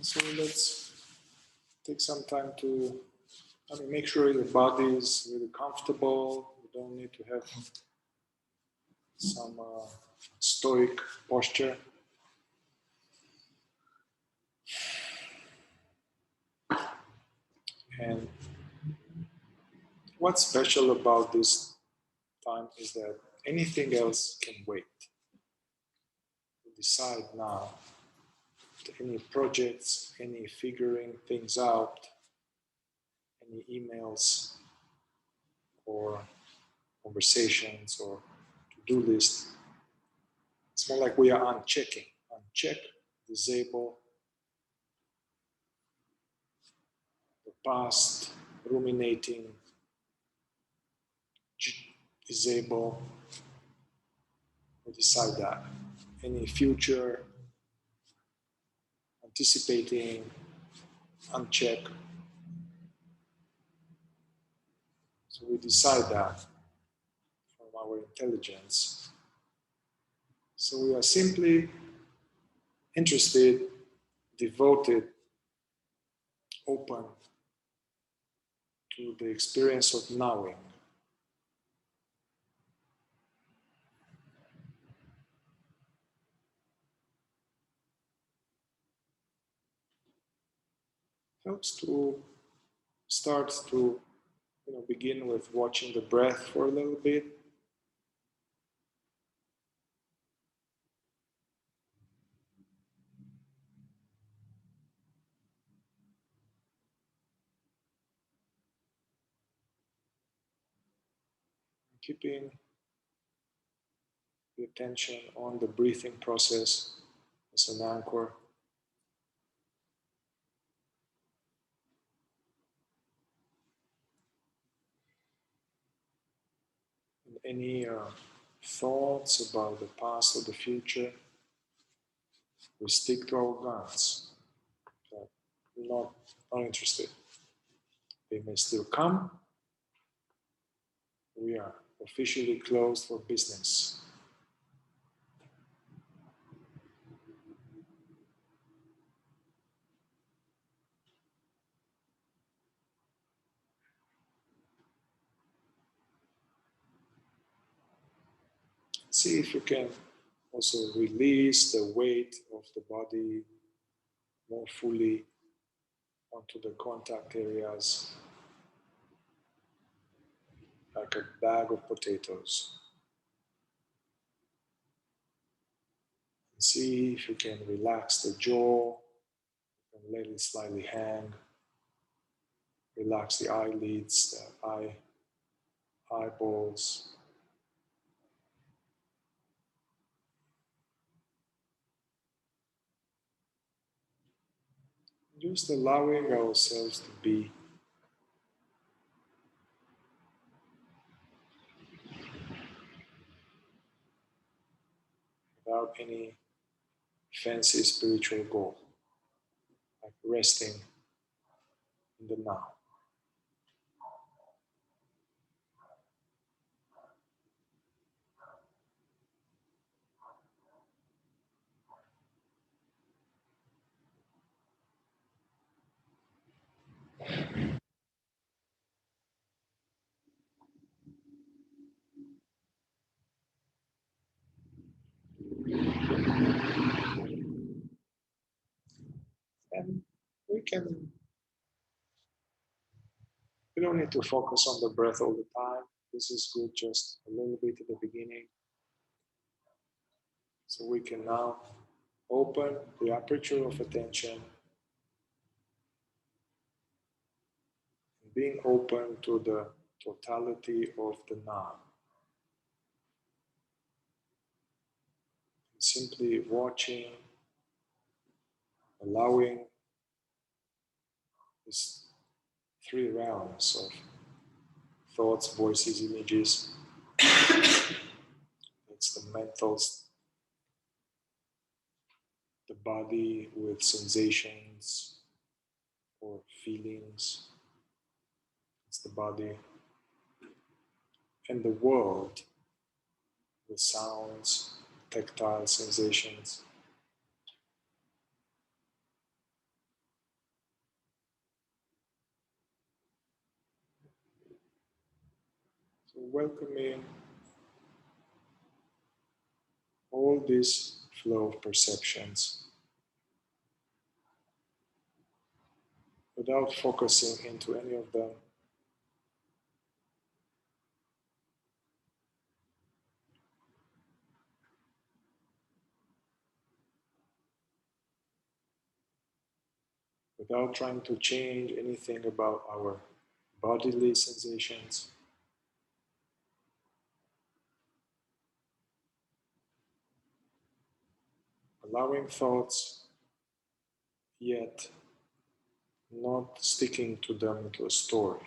So let's take some time to make sure your body is really comfortable. You don't need to have some stoic posture. And what's special about this time is that anything else can wait. You decide now any projects, any figuring things out, any emails or conversations or to-do list. It's more like we are unchecking, uncheck, disable the past, ruminating, disable, we decide that. Any future, anticipating, uncheck. So we decide that from our intelligence. So we are simply interested, devoted, open to the experience of knowing. Helps to start to begin with watching the breath for a little bit. Keeping the attention on the breathing process as an anchor. And any thoughts about the past or the future, we stick to our guns. Not interested. They may still come. We are officially closed for business. See if you can also release the weight of the body more fully onto the contact areas, like a bag of potatoes. And see if you can relax the jaw and let it slightly hang. Relax the eyelids, the eyeballs. Just allowing ourselves to be without any fancy spiritual goal, like resting in the now. And we don't need to focus on the breath all the time. This is good just a little bit at the beginning. So we can now open the aperture of attention, being open to the totality of the now. Simply watching, allowing these three realms of thoughts, voices, images. It's the mental, the body with sensations or feelings. It's the body and the world with sounds, tactile sensations. welcoming all this flow of perceptions without focusing into any of them, without trying to change anything about our bodily sensations, allowing thoughts, yet not sticking to them into a story.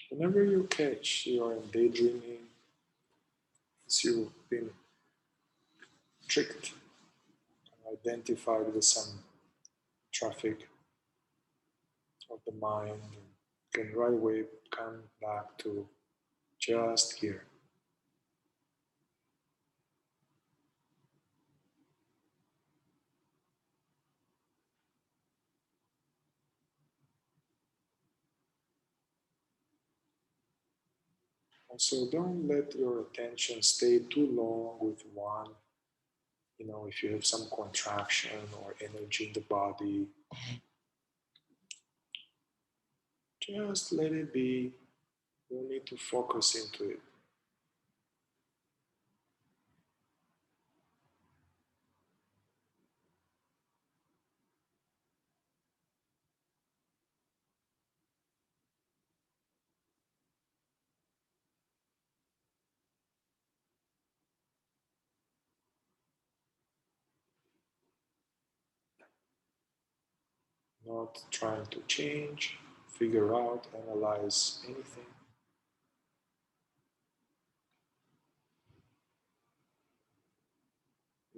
Whenever you catch you are in daydreaming, as you've been tricked, identified with some traffic of the mind, can right away come back to just here. Also, don't let your attention stay too long with one. If you have some contraction or energy in the body, just let it be. You don't need to focus into it. Not trying to change, figure out, analyze anything.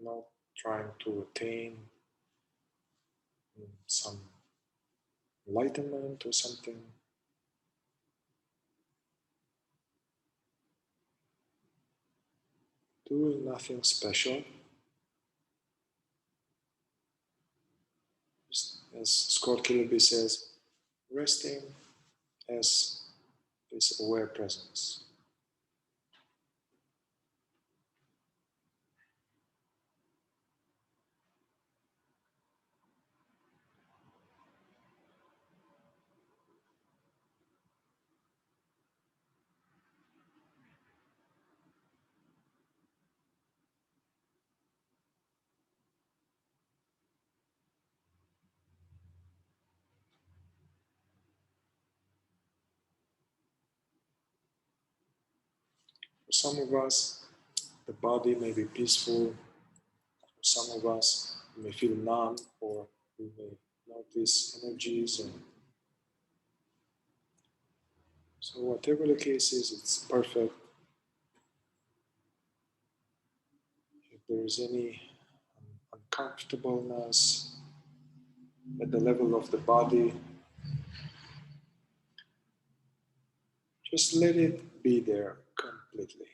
Not trying to attain some enlightenment or something. Doing nothing special. Just as Scott Kilby says, resting as this aware presence. For some of us, the body may be peaceful. For some of us, we may feel numb, or we may notice energies. And so, whatever the case is, it's perfect. If there's any uncomfortableness at the level of the body, just let it be there completely.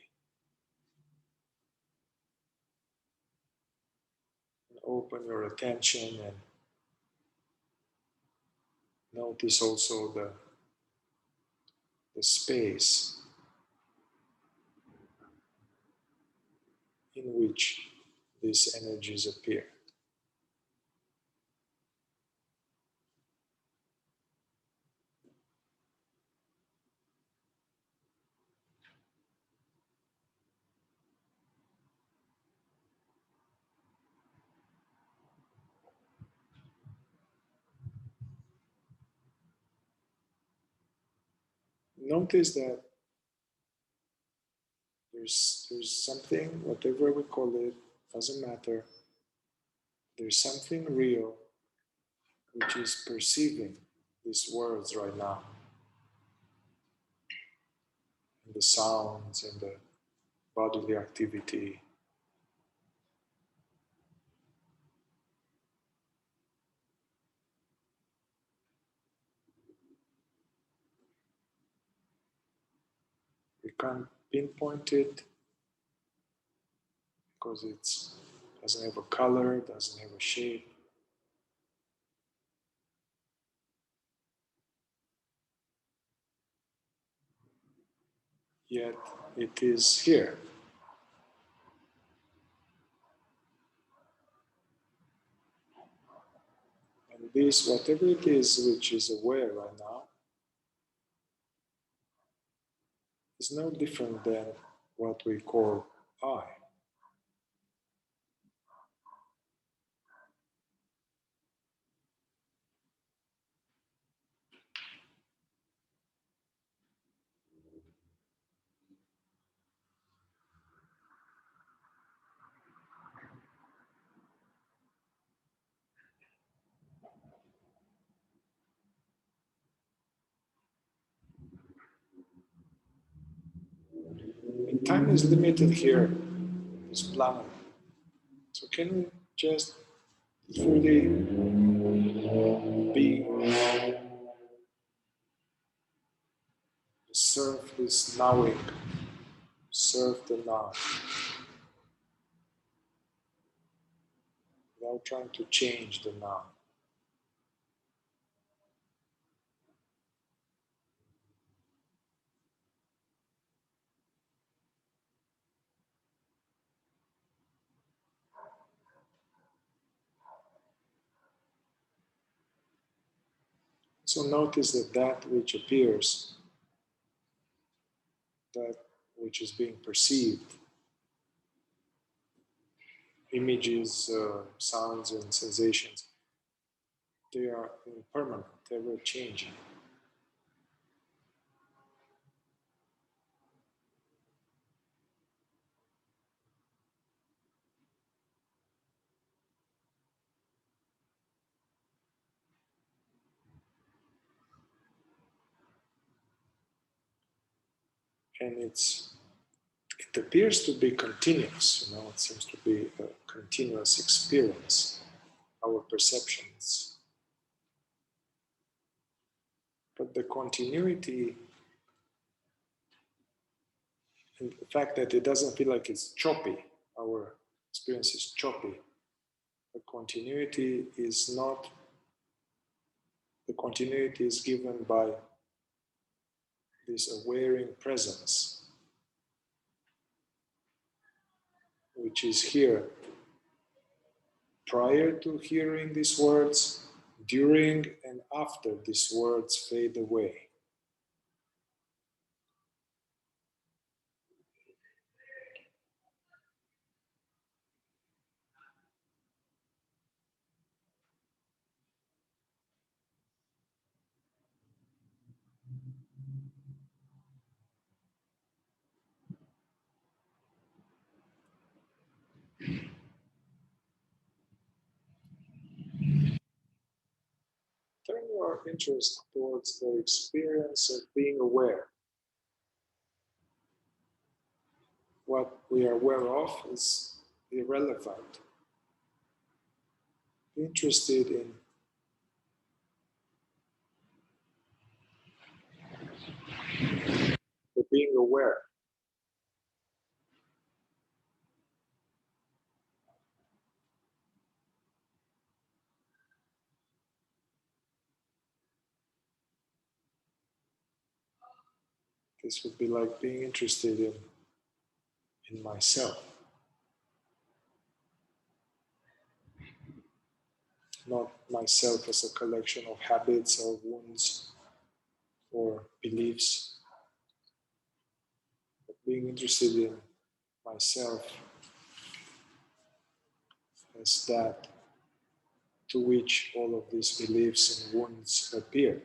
And open your attention and notice also the space in which these energies appear. Notice that there's something, whatever we call it, doesn't matter. There's something real which is perceiving these words right now, in the sounds, in the bodily activity. We can't pinpoint it because it doesn't have a color, doesn't have a shape. Yet it is here. And this, whatever it is which is aware right now, is no different than what we call I. And time is limited here, this planet. So can we just fully be, serve this knowing, serve the now, without trying to change the now. So notice that that which appears, that which is being perceived, images, sounds, and sensations, they are impermanent, ever changing. And it appears to be continuous, it seems to be a continuous experience, our perceptions. But the continuity, and the fact that it doesn't feel like it's choppy, our experience is choppy. The continuity is not, the continuity is given by this awareing presence, which is here prior to hearing these words, during and after these words fade away. Turn your interest towards the experience of being aware. What we are aware of is irrelevant. Be interested in the being aware. This would be like being interested in myself, not myself as a collection of habits or wounds or beliefs, but being interested in myself as that to which all of these beliefs and wounds appear.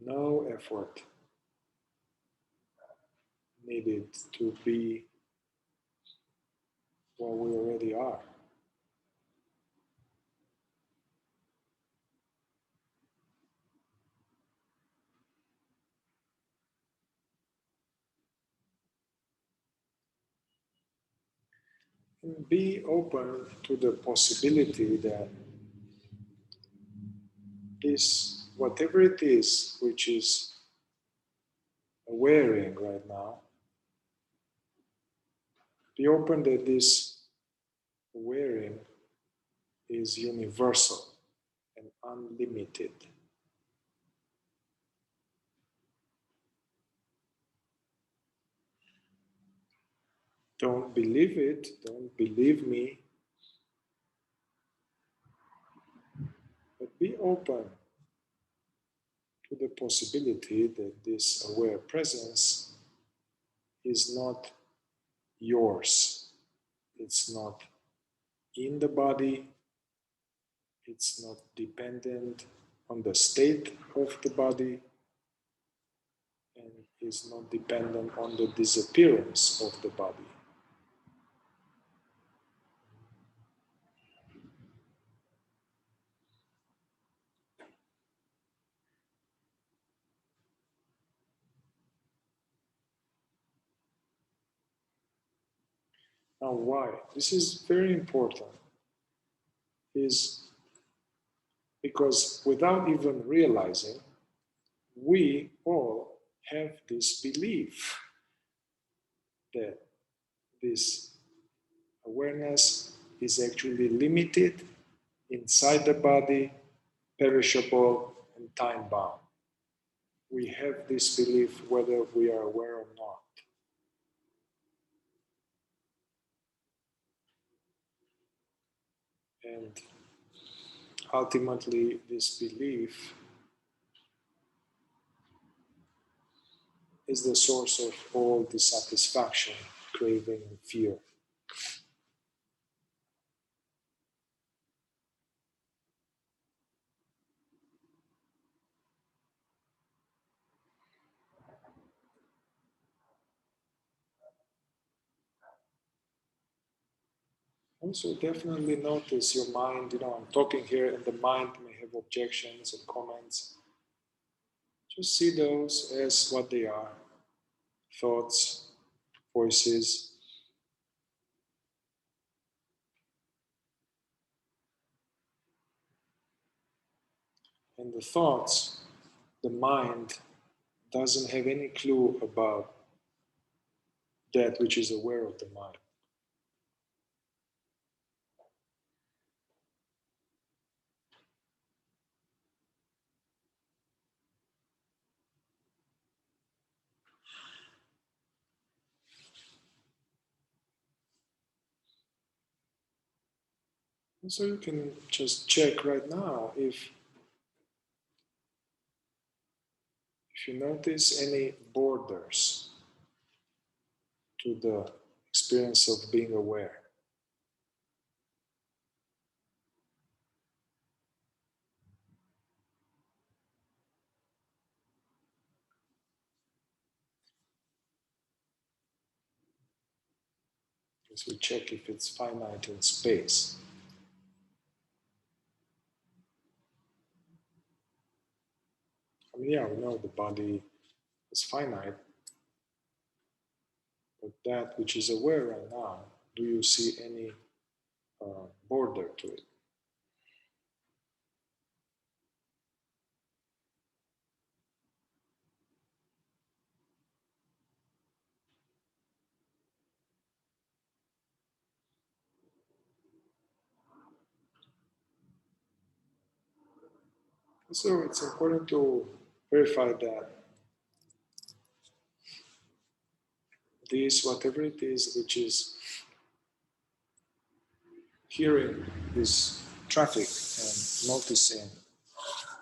No effort needed to be what we already are. And be open to the possibility that this, whatever it is which is wearing right now, be open that this wearing is universal and unlimited. Don't believe it, don't believe me, but be open to the possibility that this aware presence is not yours. It's not in the body, it's not dependent on the state of the body, and is not dependent on the disappearance of the body. Now, why? This is very important, is because without even realizing, we all have this belief that this awareness is actually limited inside the body, perishable, and time bound. We have this belief whether we are aware or not. And ultimately, this belief is the source of all dissatisfaction, craving, and fear. Also, definitely notice your mind. I'm talking here, and the mind may have objections and comments. Just see those as what they are: thoughts, voices. And the thoughts, the mind doesn't have any clue about that which is aware of the mind. And so you can just check right now if you notice any borders to the experience of being aware. As we check if it's finite in space. I mean, yeah, we know the body is finite, but that which is aware right now, do you see any border to it? So it's important to verify that this, whatever it is, which is hearing this traffic and noticing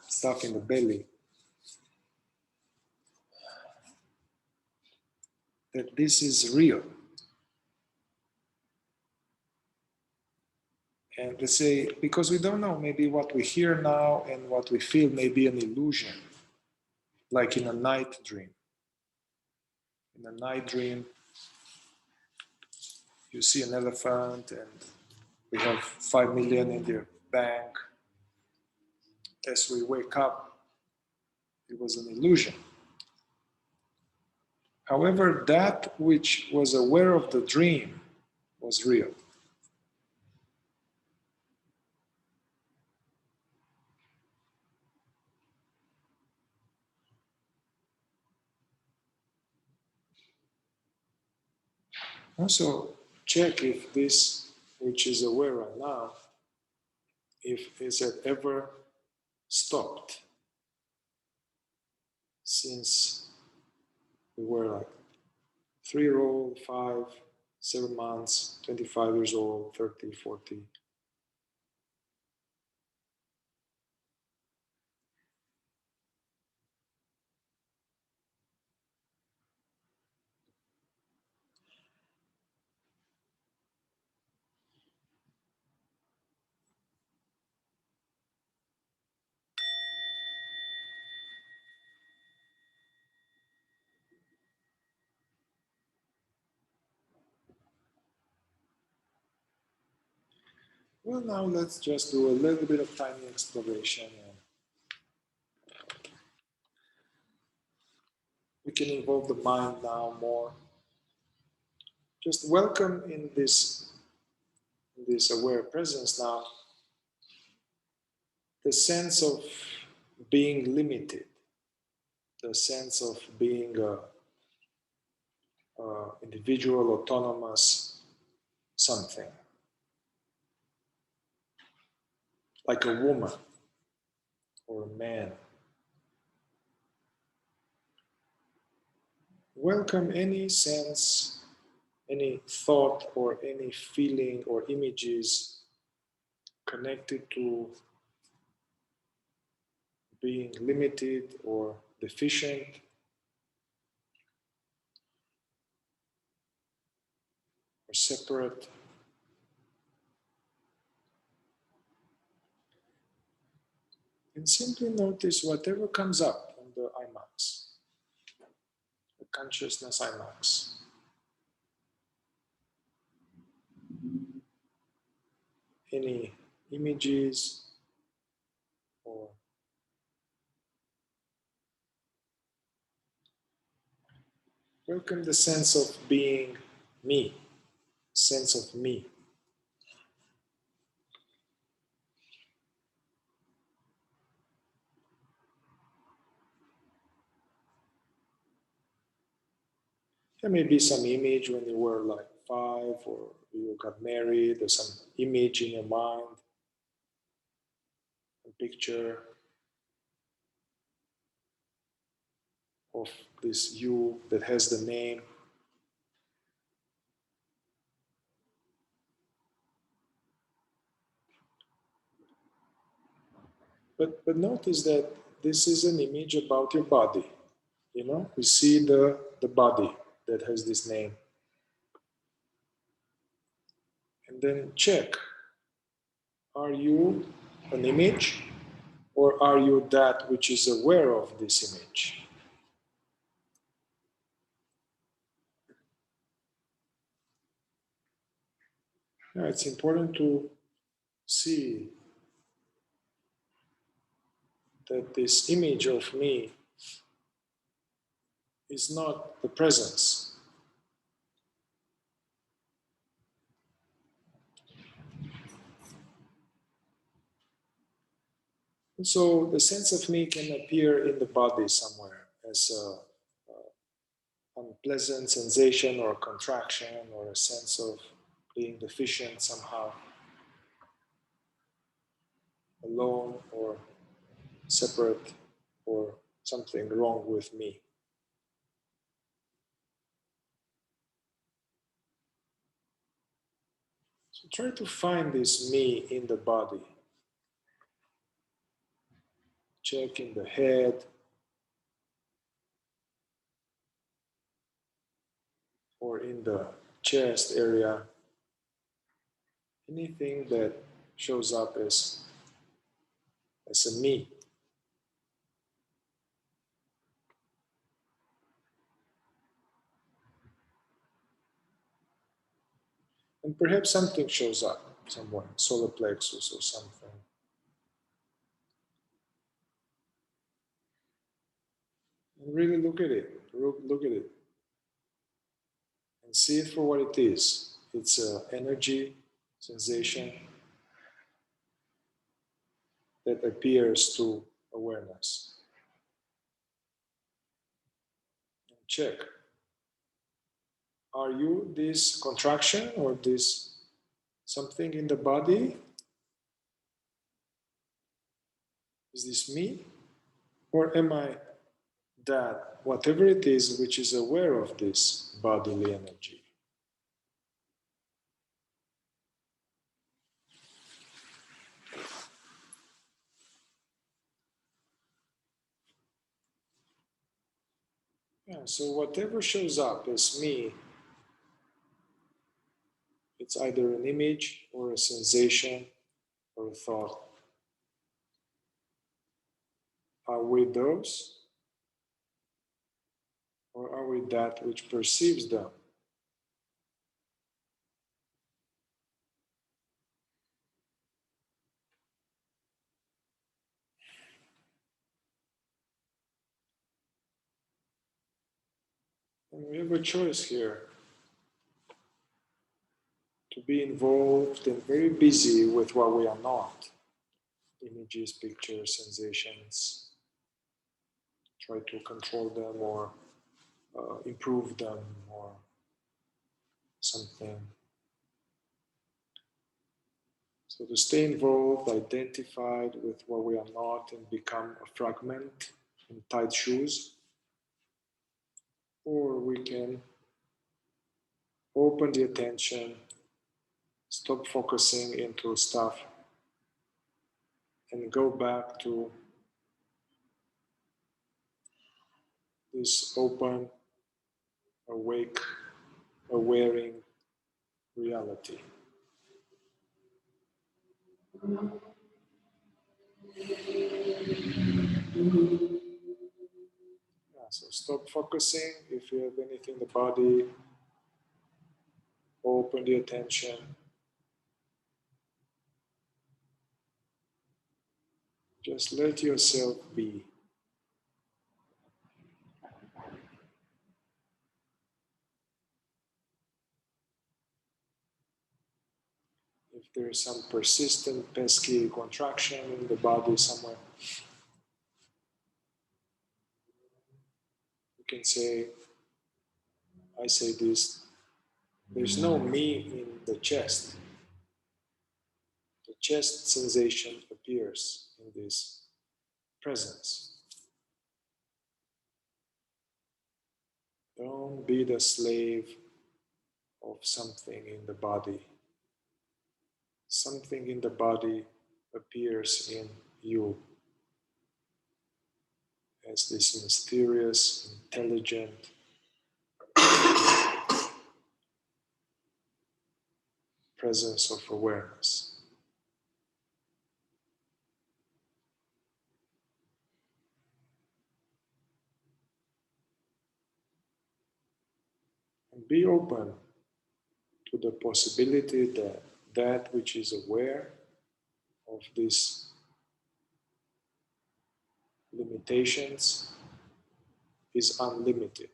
stuff in the belly, that this is real. And let's say, because we don't know, maybe what we hear now and what we feel may be an illusion. like in a night dream. In a night dream, you see an elephant and we have 5 million in the bank. As we wake up, it was an illusion. However, that which was aware of the dream was real. Also, check if this which is aware right now, if is it ever stopped since we were like 3-year-old, 5, 7 months, 25 years old, 30, 40. Well, now let's just do a little bit of tiny exploration. And we can involve the mind now more. Just welcome in this aware presence now the sense of being limited, the sense of being a individual, autonomous something, like a woman or a man. Welcome any sense, any thought, or any feeling or images connected to being limited or deficient, or separate. And simply notice whatever comes up on the IMAX, the consciousness IMAX. Any images or welcome the sense of being me, sense of me. There may be some image when you were like 5 or you got married, or some image in your mind, a picture of this you that has the name. But notice that this is an image about your body. You know, we see the body that has this name. And then check, are you an image or are you that which is aware of this image? Yeah, it's important to see that this image of me is not the presence. And so the sense of me can appear in the body somewhere as a unpleasant sensation or contraction or a sense of being deficient somehow, alone or separate, or something wrong with me. So try to find this me in the body. Check in the head, or in the chest area. Anything that shows up as a me. And perhaps something shows up somewhere, solar plexus or something. And really look at it, look at it, and see it for what it is. It's an energy, sensation that appears to awareness. And check, are you this contraction or this something in the body? Is this me? Or am I that, whatever it is, which is aware of this bodily energy? Yeah, so whatever shows up as me, it's either an image or a sensation or a thought. Are we those? Or are we that which perceives them? And we have a choice here to be involved and very busy with what we are not. Images, pictures, sensations, try to control them or improve them or something. So to stay involved, identified with what we are not and become a fragment in tight shoes, or we can open the attention, stop focusing into stuff, and go back to this open, awake, awareing reality. Yeah, so stop focusing. If you have anything in the body, open the attention. Just let yourself be. If there is some persistent, pesky contraction in the body somewhere, you can say, I say this, there's no me in the chest. The chest sensation appears in this presence. Don't be the slave of something in the body. Something in the body appears in you as this mysterious, intelligent presence of awareness. And be open to the possibility that that which is aware of these limitations is unlimited.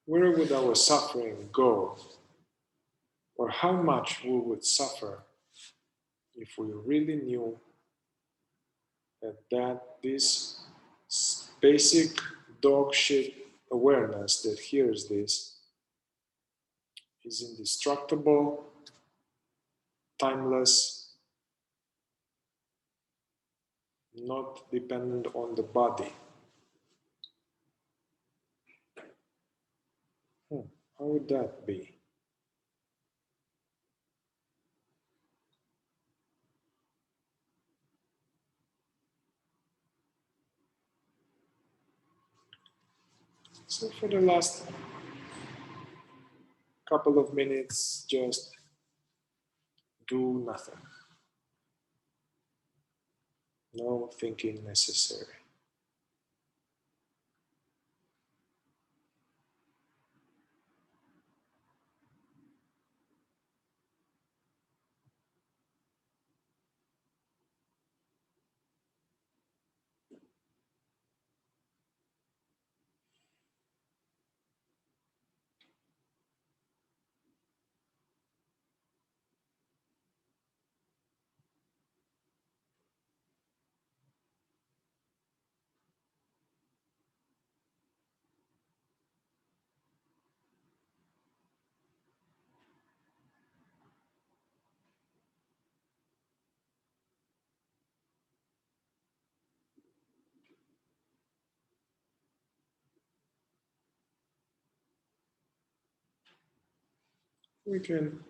Where would our suffering go? Or how much we would suffer if we really knew that this basic dog shit awareness that hears this is indestructible, timeless, not dependent on the body. How would that be? So for the last couple of minutes, just do nothing. No thinking necessary. We can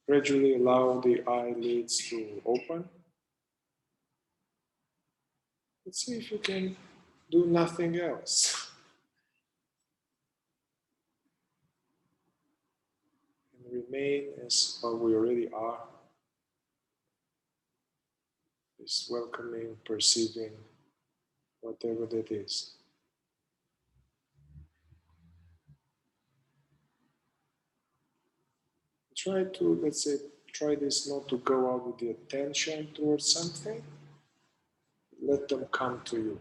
gradually allow the eyelids to open. Let's see if you can do nothing else and remain as what we already are, is welcoming, perceiving, whatever that is. Try to, let's say, try this not to go out with the attention towards something. Let them come to you.